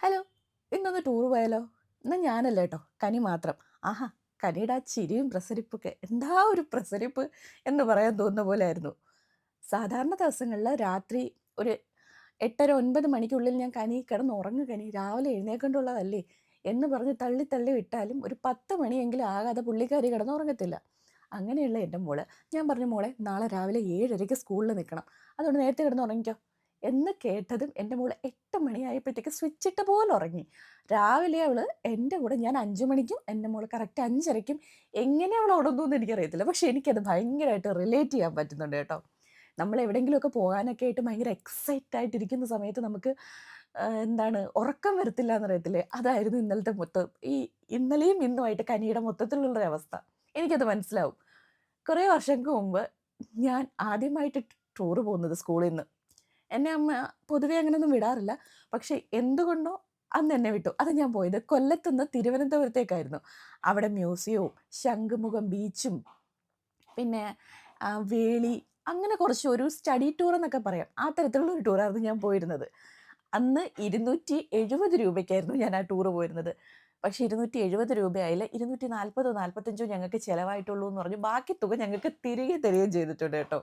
Hello, ഇന്നൊന്ന് tour പോയാലോ? എന്നാ ഞാനല്ല കേട്ടോ, കനി മാത്രം. ആഹാ! കനിയുടെ ആ ചിരിയും പ്രസരിപ്പൊക്കെ എന്താ ഒരു പ്രസരിപ്പ് എന്ന് പറയാൻ തോന്നുന്ന പോലെ ആയിരുന്നു. സാധാരണ ദിവസങ്ങളിൽ രാത്രി ഒരു 8:30, 9 മണിക്കുള്ളിൽ ഞാൻ കനി കിടന്നുറങ്ങ് കനി, രാവിലെ എഴുന്നേൽക്കേണ്ടുള്ളതല്ലേ എന്ന് പറഞ്ഞ് തള്ളി തള്ളി വിട്ടാലും ഒരു 10 മണിയെങ്കിലും ആകാതെ പുള്ളിക്കാരി കിടന്നുറങ്ങത്തില്ല. അങ്ങനെയുള്ള എൻ്റെ മോള്, ഞാൻ പറഞ്ഞു മോളെ നാളെ രാവിലെ 7:30ക്ക് സ്കൂളിൽ നിൽക്കണം. അതുകൊണ്ട് നേരത്തെ കിടന്നുറങ്ങിക്കോ എന്ന് കേട്ടതും എൻ്റെ മോള് 8 മണിയായപ്പോഴത്തേക്ക് സ്വിച്ചിട്ട പോലെ ഉറങ്ങി. രാവിലെ അവള് എൻ്റെ കൂടെ ഞാൻ 5 മണിക്കും എൻ്റെ മോള് കറക്റ്റ് 5:30ക്കും എങ്ങനെ അവൾ ഉണർന്നൂന്ന് എനിക്കറിയത്തില്ല. പക്ഷെ എനിക്കത് ഭയങ്കരമായിട്ട് റിലേറ്റ് ചെയ്യാൻ പറ്റുന്നുണ്ട് കേട്ടോ. നമ്മൾ എവിടെയെങ്കിലുമൊക്കെ പോകാനൊക്കെ ആയിട്ട് ഭയങ്കര എക്സൈറ്റ് ആയിട്ടിരിക്കുന്ന സമയത്ത് നമുക്ക് എന്താണ് ഉറക്കം വരത്തില്ല എന്നറിയത്തില്ലേ? അതായിരുന്നു ഇന്നലത്തെ മൊത്തം ഈ ഇന്നലെയും ഇന്നുമായിട്ട് കനിയുടെ മൊത്തത്തിലുള്ളൊരവസ്ഥ. എനിക്കത് മനസ്സിലാവും. കുറേ വർഷങ്ങൾക്ക് മുമ്പ് ഞാൻ ആദ്യമായിട്ട് ടൂറ് പോകുന്നത് സ്കൂളിന്ന്. എന്നെ അമ്മ പൊതുവെ അങ്ങനെയൊന്നും വിടാറില്ല. പക്ഷേ എന്തുകൊണ്ടോ അന്ന് എന്നെ വിട്ടു. അത് ഞാൻ പോയത് കൊല്ലത്തുനിന്ന് തിരുവനന്തപുരത്തേക്കായിരുന്നു. അവിടെ മ്യൂസിയവും, ശംഖുമുഖം ബീച്ചും, പിന്നെ വേളി അങ്ങനെ കുറച്ച് ഒരു സ്റ്റഡി ടൂർ എന്നൊക്കെ പറയാം. ആ തരത്തിലുള്ള ഒരു ടൂറായിരുന്നു ഞാൻ പോയിരുന്നത്. അന്ന് 270 രൂപയ്ക്കായിരുന്നു ഞാൻ ആ ടൂറ് പോയിരുന്നത്. പക്ഷേ 270 രൂപയായില്ല. 240 45 ഞങ്ങൾക്ക് ചെലവായിട്ടുള്ളൂ എന്ന് പറഞ്ഞു. ബാക്കി തുക ഞങ്ങൾക്ക് തിരികെ തരികയും ചെയ്തിട്ടുണ്ട് കേട്ടോ.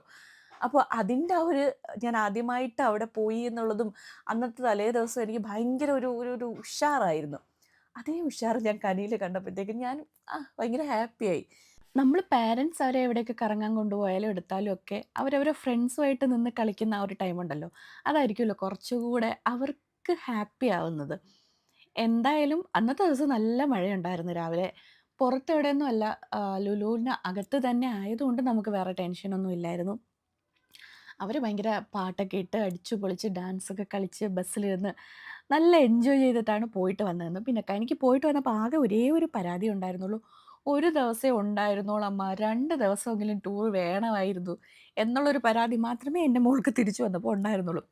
അപ്പോൾ അതിൻ്റെ ആ ഒരു ഞാൻ ആദ്യമായിട്ട് അവിടെ പോയി എന്നുള്ളതും അന്നത്തെ തലേ ദിവസം എനിക്ക് ഭയങ്കര ഒരു ഒരു ഒരു ഉഷാറായിരുന്നു. അതേ ഉഷാറ് ഞാൻ കനിയിൽ കണ്ടപ്പോഴത്തേക്കും ഞാൻ ഭയങ്കര ഹാപ്പിയായി. നമ്മൾ പാരൻറ്റ്സ് അവരെ എവിടെയൊക്കെ കറങ്ങാൻ കൊണ്ടുപോയാലും എടുത്താലും ഒക്കെ അവരവരെ ഫ്രണ്ട്സുമായിട്ട് നിന്ന് കളിക്കുന്ന ആ ഒരു ടൈമുണ്ടല്ലോ, അതായിരിക്കുമല്ലോ കുറച്ചുകൂടെ അവർക്ക് ഹാപ്പി ആവുന്നത്. എന്തായാലും അന്നത്തെ ദിവസം നല്ല മഴയുണ്ടായിരുന്നു രാവിലെ. പുറത്തെവിടെയൊന്നും അല്ല, ലുലുവിന് അകത്ത് തന്നെ ആയതുകൊണ്ട് നമുക്ക് വേറെ ടെൻഷനൊന്നും ഇല്ലായിരുന്നു. അവർ ഭയങ്കര പാട്ടൊക്കെ ഇട്ട് അടിച്ചു പൊളിച്ച് ഡാൻസൊക്കെ കളിച്ച് ബസ്സിലിരുന്ന് നല്ല എൻജോയ് ചെയ്തിട്ടാണ് പോയിട്ട് വന്നതെന്ന്. പിന്നെ എനിക്ക് പോയിട്ട് വന്നപ്പോൾ ആകെ ഒരേ ഒരു പരാതിയേ ഉണ്ടായിരുന്നുള്ളൂ. "ഒരു ദിവസേ ഉണ്ടായിരുന്നോളൂ അമ്മ, 2 ദിവസമെങ്കിലും ടൂർ വേണമായിരുന്നു" എന്നുള്ളൊരു പരാതി മാത്രമേ എൻ്റെ മോൾക്ക് തിരിച്ചു വന്നപ്പോൾ ഉണ്ടായിരുന്നുള്ളൂ.